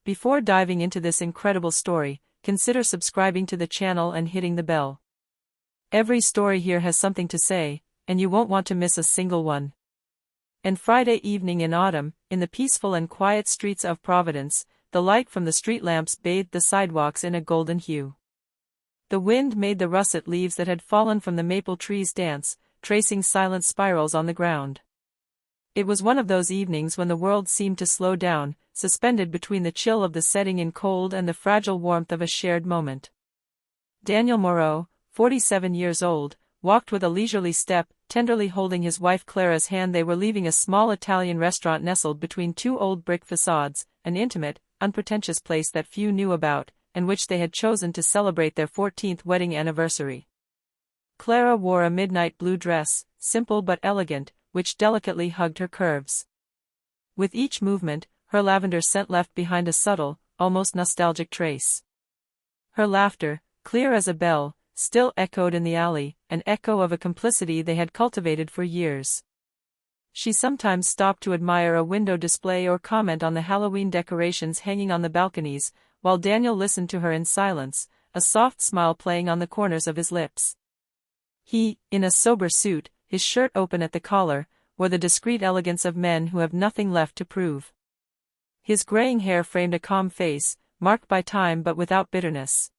Before diving into this incredible story, consider subscribing to the channel and hitting the bell. Every story here has something to say, and you won't want to miss a single one. And Friday evening in autumn, in the peaceful and quiet streets of Providence, the light from the street lamps bathed the sidewalks in a golden hue. The wind made the russet leaves that had fallen from the maple trees dance, tracing silent spirals on the ground. It was one of those evenings when the world seemed to slow down, suspended between the chill of the setting in cold and the fragile warmth of a shared moment. Daniel Moreau, 47 years old, walked with a leisurely step, tenderly holding his wife Clara's hand. They were leaving a small Italian restaurant nestled between two old brick facades, an intimate, unpretentious place that few knew about, and which they had chosen to celebrate their 14th wedding anniversary. Clara wore a midnight blue dress, simple but elegant, which delicately hugged her curves. With each movement, her lavender scent left behind a subtle, almost nostalgic trace. Her laughter, clear as a bell, still echoed in the alley, an echo of a complicity they had cultivated for years. She sometimes stopped to admire a window display or comment on the Halloween decorations hanging on the balconies, while Daniel listened to her in silence, a soft smile playing on the corners of his lips. He, in a sober suit, his shirt open at the collar, wore the discreet elegance of men who have nothing left to prove. His graying hair framed a calm face, marked by time but without bitterness.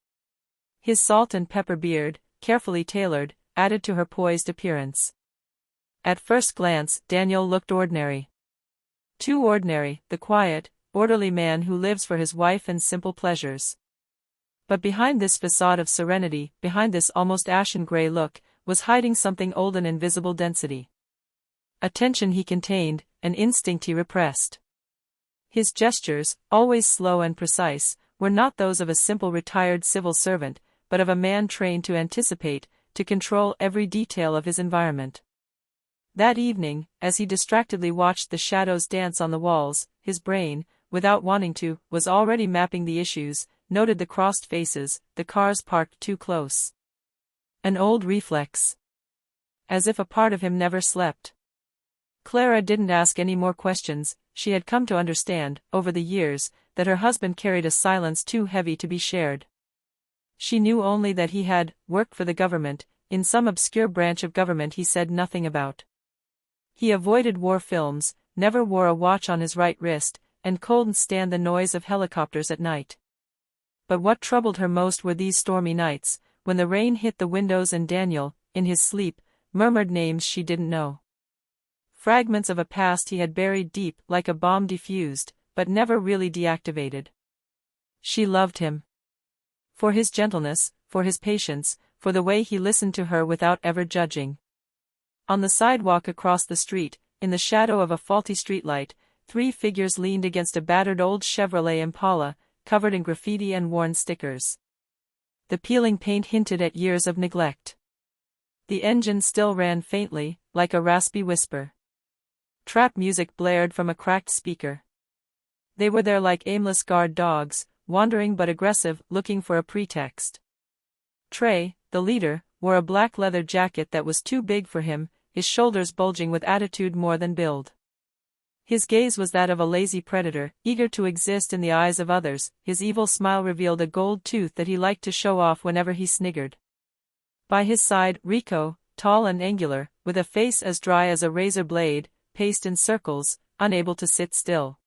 His salt and pepper beard, carefully tailored, added to her poised appearance. At first glance, Daniel looked ordinary. Too ordinary, the quiet, orderly man who lives for his wife and simple pleasures. But behind this facade of serenity, behind this almost ashen-gray look, was hiding something old, an invisible density. A tension he contained, an instinct he repressed. His gestures, always slow and precise, were not those of a simple retired civil servant, but of a man trained to anticipate, to control every detail of his environment. That evening, as he distractedly watched the shadows dance on the walls, his brain, without wanting to, was already mapping the issues, noted the crossed faces, the cars parked too close. An old reflex. As if a part of him never slept. Clara didn't ask any more questions. She had come to understand, over the years, that her husband carried a silence too heavy to be shared. She knew only that he had worked for the government, in some obscure branch of government he said nothing about. He avoided war films, never wore a watch on his right wrist, and couldn't stand the noise of helicopters at night. But what troubled her most were these stormy nights, when the rain hit the windows and Daniel, in his sleep, murmured names she didn't know. Fragments of a past he had buried deep, like a bomb defused, but never really deactivated. She loved him. For his gentleness, for his patience, for the way he listened to her without ever judging. On the sidewalk across the street, in the shadow of a faulty streetlight, three figures leaned against a battered old Chevrolet Impala, covered in graffiti and worn stickers. The peeling paint hinted at years of neglect. The engine still ran faintly, like a raspy whisper. Trap music blared from a cracked speaker. They were there like aimless guard dogs, wandering but aggressive, looking for a pretext. Trey, the leader, wore a black leather jacket that was too big for him, his shoulders bulging with attitude more than build. His gaze was that of a lazy predator, eager to exist in the eyes of others. His evil smile revealed a gold tooth that he liked to show off whenever he sniggered. By his side, Rico, tall and angular, with a face as dry as a razor blade, paced in circles, unable to sit still.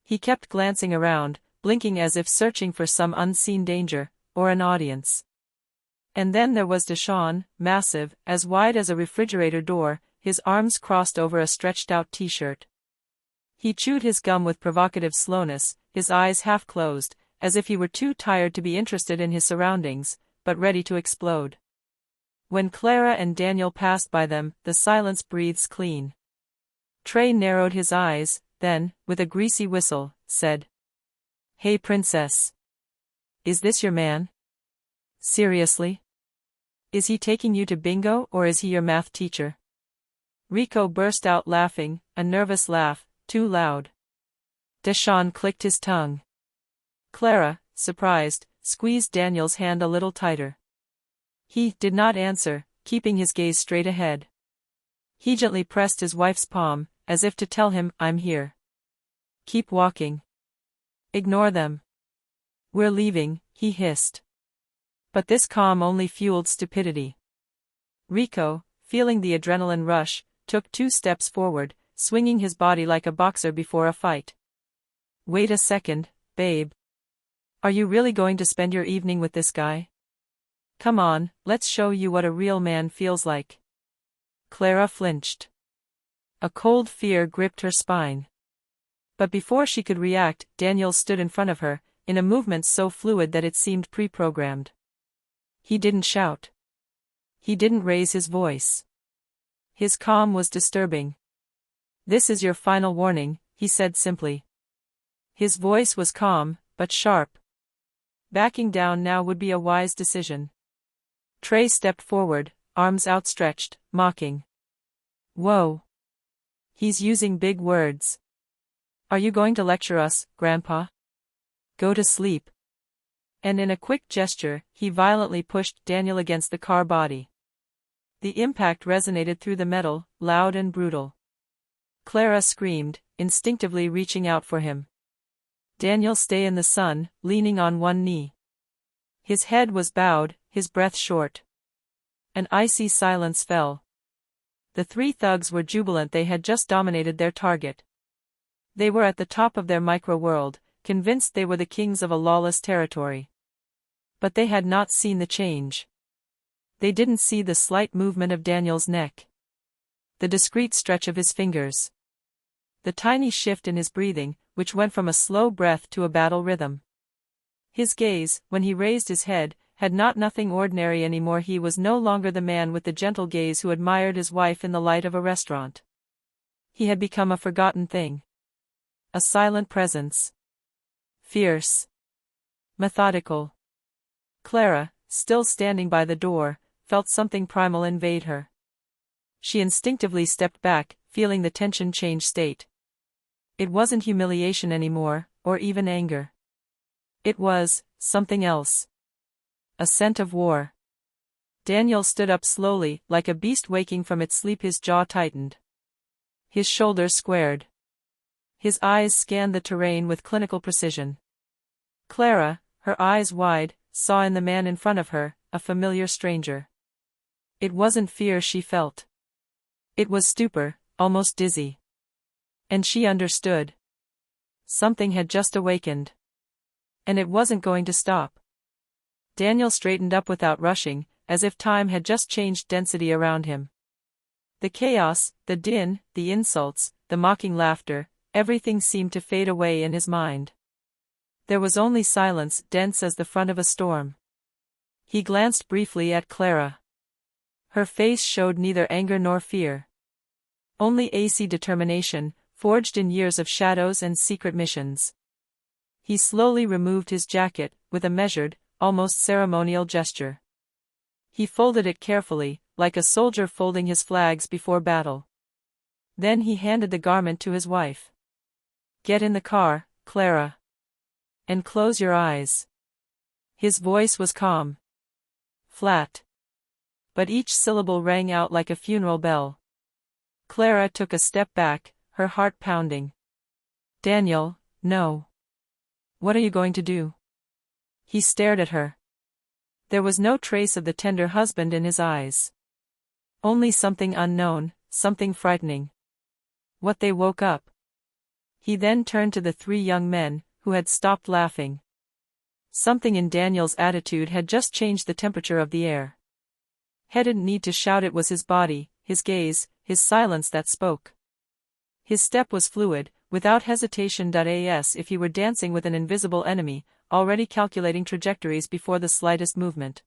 He kept glancing around, blinking as if searching for some unseen danger, or an audience. And then there was Deshaun, massive, as wide as a refrigerator door, his arms crossed over a stretched-out t-shirt. He chewed his gum with provocative slowness, his eyes half closed, as if he were too tired to be interested in his surroundings, but ready to explode. When Clara and Daniel passed by them, the silence breathed clean. Trey narrowed his eyes, then, with a greasy whistle, said, "Hey princess. Is this your man? Seriously? Is he taking you to bingo or is he your math teacher?" Rico burst out laughing, a nervous laugh, too loud. Deshaun clicked his tongue. Clara, surprised, squeezed Daniel's hand a little tighter. He did not answer, keeping his gaze straight ahead. He gently pressed his wife's palm, as if to tell him, "I'm here. Keep walking." Ignore them. We're leaving, he hissed. But this calm only fueled stupidity. Rico, feeling the adrenaline rush, took 2 steps forward, swinging his body like a boxer before a fight. Wait a second, babe. Are you really going to spend your evening with this guy? Come on, let's show you what a real man feels like. Clara flinched. A cold fear gripped her spine. But before she could react, Daniel stood in front of her, in a movement so fluid that it seemed pre-programmed. He didn't shout. He didn't raise his voice. His calm was disturbing. This is your final warning, he said simply. His voice was calm, but sharp. Backing down now would be a wise decision. Trey stepped forward, arms outstretched, mocking. Whoa. He's using big words. Are you going to lecture us, Grandpa? Go to sleep. And in a quick gesture, he violently pushed Daniel against the car body. The impact resonated through the metal, loud and brutal. Clara screamed, instinctively reaching out for him. Daniel stay in the sun, leaning on one knee. His head was bowed, his breath short. An icy silence fell. The 3 thugs were jubilant they had just dominated their target. They were at the top of their micro-world, convinced they were the kings of a lawless territory. But they had not seen the change. They didn't see the slight movement of Daniel's neck. The discreet stretch of his fingers. The tiny shift in his breathing, which went from a slow breath to a battle rhythm. His gaze, when he raised his head, had nothing ordinary anymore. He was no longer the man with the gentle gaze who admired his wife in the light of a restaurant. He had become a forgotten thing. A silent presence. Fierce. Methodical. Clara, still standing by the door, felt something primal invade her. She instinctively stepped back, feeling the tension change state. It wasn't humiliation anymore, or even anger. It was something else. A scent of war. Daniel stood up slowly, like a beast waking from its sleep. His jaw tightened. His shoulders squared. His eyes scanned the terrain with clinical precision. Clara, her eyes wide, saw in the man in front of her, a familiar stranger. It wasn't fear she felt. It was stupor, almost dizzy. And she understood. Something had just awakened. And it wasn't going to stop. Daniel straightened up without rushing, as if time had just changed density around him. The chaos, the din, the insults, the mocking laughter, everything seemed to fade away in his mind. There was only silence, dense as the front of a storm. He glanced briefly at Clara. Her face showed neither anger nor fear. Only icy determination, forged in years of shadows and secret missions. He slowly removed his jacket, with a measured, almost ceremonial gesture. He folded it carefully, like a soldier folding his flags before battle. Then he handed the garment to his wife. Get in the car, Clara. And close your eyes. His voice was calm. Flat. But each syllable rang out like a funeral bell. Clara took a step back, her heart pounding. Daniel, no. What are you going to do? He stared at her. There was no trace of the tender husband in his eyes. Only something unknown, something frightening. What they woke up. He then turned to the 3 young men, who had stopped laughing. Something in Daniel's attitude had just changed the temperature of the air. He didn't need to shout, it was his body, his gaze, his silence that spoke. His step was fluid, without hesitation. As if he were dancing with an invisible enemy, already calculating trajectories before the slightest movement.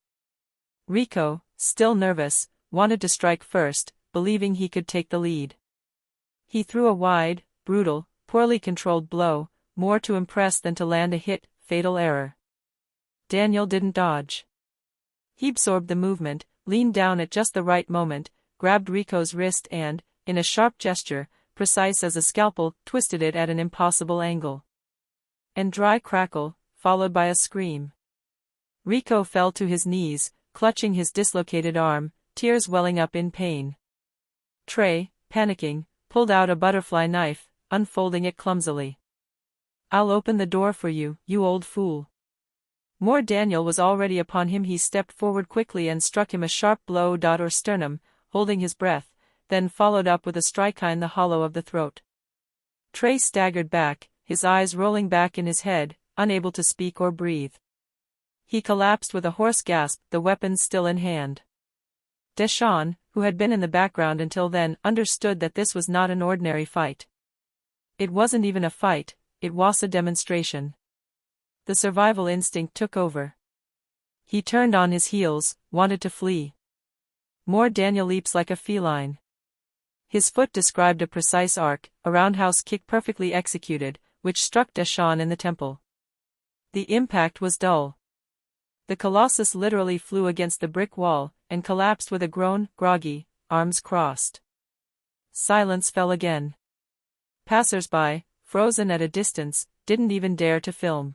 Rico, still nervous, wanted to strike first, believing he could take the lead. He threw a wide, brutal, poorly controlled blow, more to impress than to land a hit, fatal error. Daniel didn't dodge. He absorbed the movement, leaned down at just the right moment, grabbed Rico's wrist and, in a sharp gesture, precise as a scalpel, twisted it at an impossible angle. And dry crackle, followed by a scream. Rico fell to his knees, clutching his dislocated arm, tears welling up in pain. Trey, panicking, pulled out a butterfly knife, unfolding it clumsily. I'll open the door for you, you old fool. More Daniel was already upon him. He stepped forward quickly and struck him a sharp blow or sternum, holding his breath, then followed up with a strike in the hollow of the throat. Trey staggered back, his eyes rolling back in his head, unable to speak or breathe. He collapsed with a hoarse gasp, the weapons still in hand. Deshawn, who had been in the background until then, understood that this was not an ordinary fight. It wasn't even a fight, it was a demonstration. The survival instinct took over. He turned on his heels, wanted to flee. More Daniel leaps like a feline. His foot described a precise arc, a roundhouse kick perfectly executed, which struck Deshawn in the temple. The impact was dull. The colossus literally flew against the brick wall, and collapsed with a groan, groggy, arms crossed. Silence fell again. Passers-by, frozen at a distance, didn't even dare to film.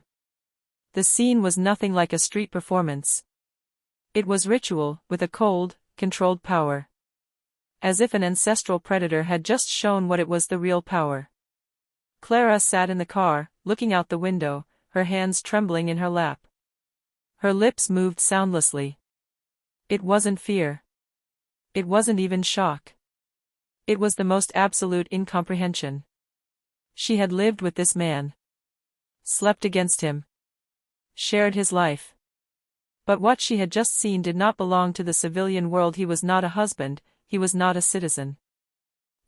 The scene was nothing like a street performance. It was ritual, with a cold, controlled power. As if an ancestral predator had just shown what it was, the real power. Clara sat in the car, looking out the window, her hands trembling in her lap. Her lips moved soundlessly. It wasn't fear. It wasn't even shock. It was the most absolute incomprehension. She had lived with this man. Slept against him. Shared his life. But what she had just seen did not belong to the civilian world. He was not a husband, he was not a citizen.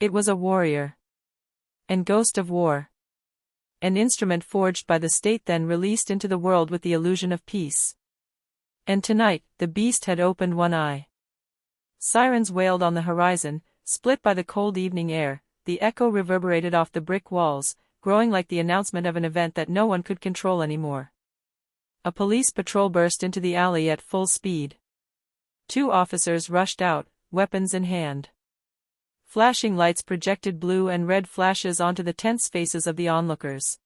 It was a warrior. And ghost of war. An instrument forged by the state, then released into the world with the illusion of peace. And tonight, the beast had opened one eye. Sirens wailed on the horizon, split by the cold evening air, the echo reverberated off the brick walls, growing like the announcement of an event that no one could control anymore. A police patrol burst into the alley at full speed. 2 officers rushed out, weapons in hand. Flashing lights projected blue and red flashes onto the tense faces of the onlookers.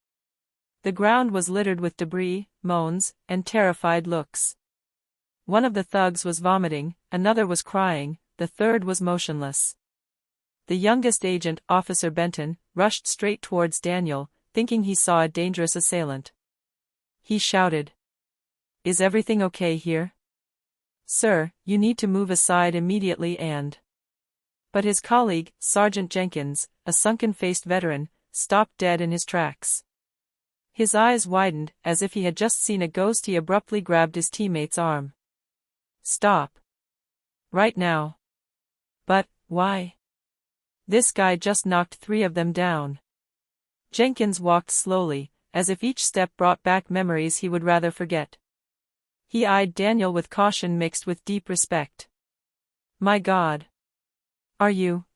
The ground was littered with debris, moans, and terrified looks. One of the thugs was vomiting, another was crying, the third was motionless. The youngest agent, Officer Benton, rushed straight towards Daniel, thinking he saw a dangerous assailant. He shouted, "Is everything okay here? Sir, you need to move aside immediately and..." But his colleague, Sergeant Jenkins, a sunken-faced veteran, stopped dead in his tracks. His eyes widened, as if he had just seen a ghost. He abruptly grabbed his teammate's arm. "Stop. Right now." "But, why? This guy just knocked 3 of them down." Jenkins walked slowly, as if each step brought back memories he would rather forget. He eyed Daniel with caution mixed with deep respect. "My God. Are you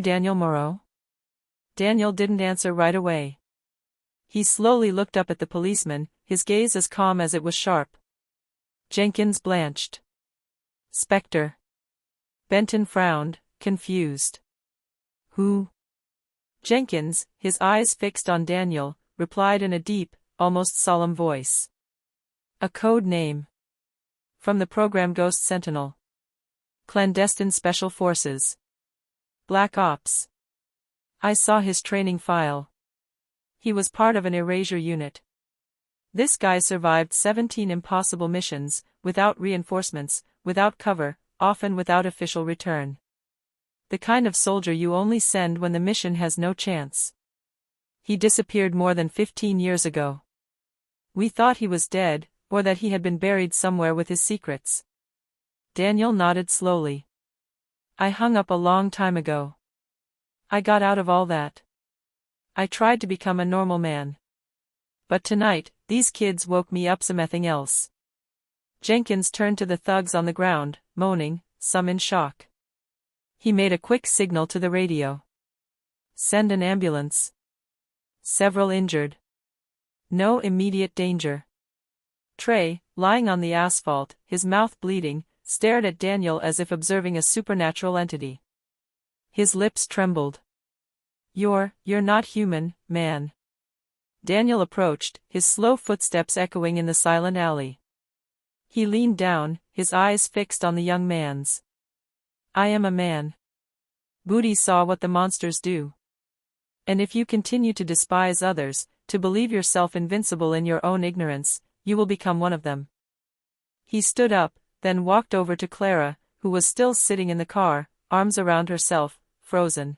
Daniel Moreau?" Daniel didn't answer right away. He slowly looked up at the policeman, his gaze as calm as it was sharp. Jenkins blanched. "Spectre." Benton frowned, confused. "Who?" Jenkins, his eyes fixed on Daniel, replied in a deep, almost solemn voice. "A code name. From the program Ghost Sentinel. Clandestine Special Forces. Black Ops. I saw his training file. He was part of an erasure unit. This guy survived 17 impossible missions, without reinforcements, without cover, often without official return. The kind of soldier you only send when the mission has no chance. He disappeared more than 15 years ago. We thought he was dead, or that he had been buried somewhere with his secrets." Daniel nodded slowly. "I hung up a long time ago. I got out of all that. I tried to become a normal man. But tonight, these kids woke me up something else." Jenkins turned to the thugs on the ground, moaning, some in shock. He made a quick signal to the radio. "Send an ambulance. Several injured. No immediate danger." Trey, lying on the asphalt, his mouth bleeding, stared at Daniel as if observing a supernatural entity. His lips trembled. You're not human, man." Daniel approached, his slow footsteps echoing in the silent alley. He leaned down, his eyes fixed on the young man's. "I am a man. Booty saw what the monsters do. And if you continue to despise others, to believe yourself invincible in your own ignorance, you will become one of them. He stood up, then walked over to Clara, who was still sitting in the car, arms around herself, frozen.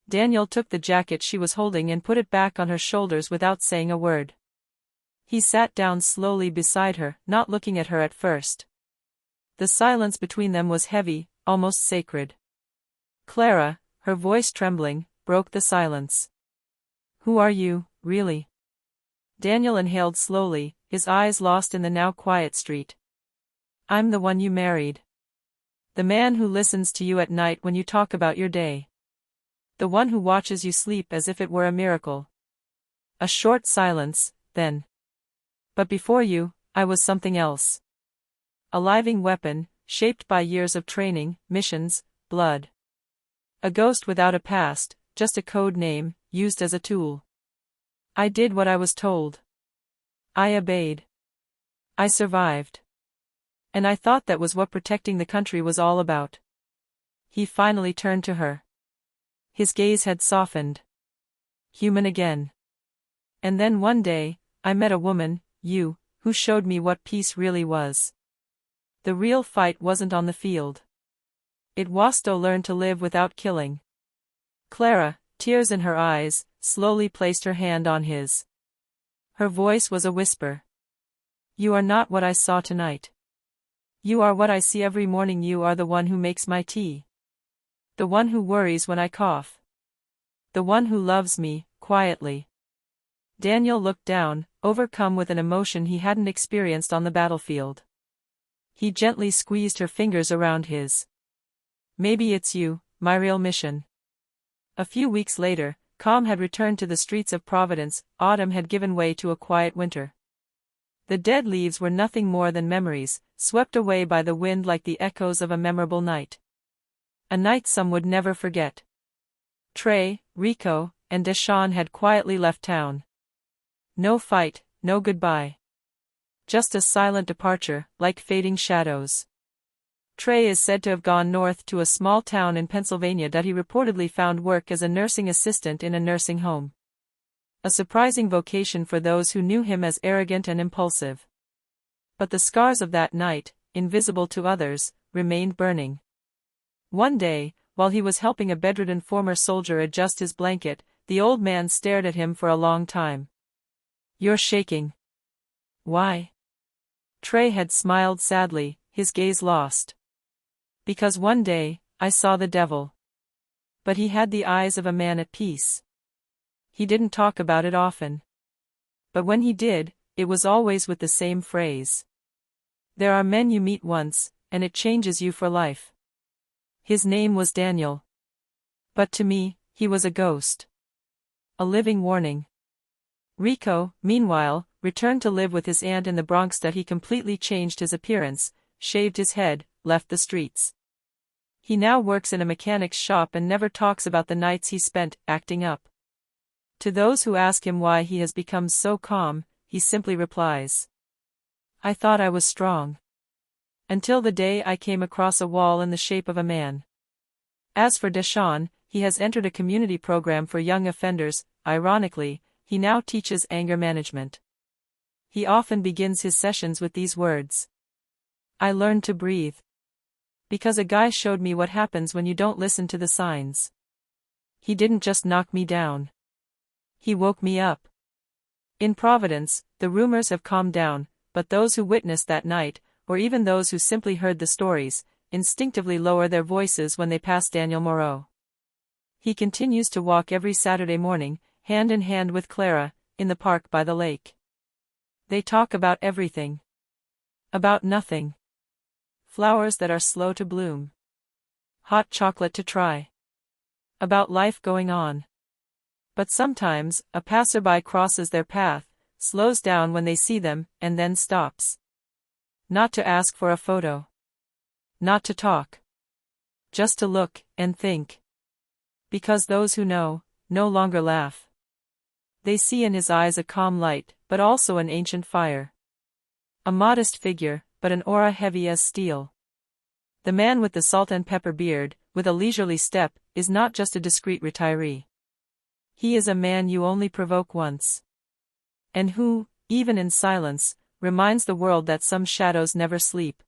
Daniel took the jacket she was holding and put it back on her shoulders without saying a word. He sat down slowly beside her, not looking at her at first. The silence between them was heavy, almost sacred. Clara, her voice trembling, broke the silence. "Who are you, really?" Daniel inhaled slowly, his eyes lost in the now quiet street. "I'm the one you married. The man who listens to you at night when you talk about your day. The one who watches you sleep as if it were a miracle." A short silence, then. "But before you, I was something else. A living weapon, shaped by years of training, missions, blood. A ghost without a past, just a code name, used as a tool. I did what I was told. I obeyed. I survived. And I thought that was what protecting the country was all about." He finally turned to her. His gaze had softened. "Human again. And then one day, I met a woman, you, who showed me what peace really was. The real fight wasn't on the field. It was to learn to live without killing." Clara, tears in her eyes, slowly placed her hand on his. Her voice was a whisper. "You are not what I saw tonight. You are what I see every morning. You are the one who makes my tea. The one who worries when I cough. The one who loves me, quietly." Daniel looked down, overcome with an emotion he hadn't experienced on the battlefield. He gently squeezed her fingers around his. "Maybe it's you, my real mission." A few weeks later, calm had returned to the streets of Providence. Autumn had given way to a quiet winter. The dead leaves were nothing more than memories, swept away by the wind like the echoes of a memorable night. A night some would never forget. Trey, Rico, and Deshawn had quietly left town. No fight, no goodbye. Just a silent departure, like fading shadows. Trey is said to have gone north to a small town in Pennsylvania that he reportedly found work as a nursing assistant in a nursing home. A surprising vocation for those who knew him as arrogant and impulsive. But the scars of that night, invisible to others, remained burning. One day, while he was helping a bedridden former soldier adjust his blanket, the old man stared at him for a long time. "You're shaking." "Why?" Trey had smiled sadly, his gaze lost. "Because one day, I saw the devil. But he had the eyes of a man at peace. He didn't talk about it often. But when he did, it was always with the same phrase. There are men you meet once, and it changes you for life. His name was Daniel. But to me, he was a ghost. A living warning." Rico, meanwhile, returned to live with his aunt in the Bronx. That he completely changed his appearance, shaved his head, left the streets. He now works in a mechanic's shop and never talks about the nights he spent acting up. To those who ask him why he has become so calm, he simply replies, "I thought I was strong. Until the day I came across a wall in the shape of a man." As for Deshawn, he has entered a community program for young offenders. Ironically, he now teaches anger management. He often begins his sessions with these words. "I learned to breathe. Because a guy showed me what happens when you don't listen to the signs. He didn't just knock me down. He woke me up." In Providence, the rumors have calmed down, but those who witnessed that night, or even those who simply heard the stories, instinctively lower their voices when they pass Daniel Moreau. He continues to walk every Saturday morning, hand in hand with Clara, in the park by the lake. They talk about everything. About nothing. Flowers that are slow to bloom. Hot chocolate to try. About life going on. But sometimes, a passerby crosses their path, slows down when they see them, and then stops. Not to ask for a photo. Not to talk. Just to look, and think. Because those who know, no longer laugh. They see in his eyes a calm light, but also an ancient fire. A modest figure, but an aura heavy as steel. The man with the salt and pepper beard, with a leisurely step, is not just a discreet retiree. He is a man you only provoke once. and who, even in silence, reminds the world that some shadows never sleep.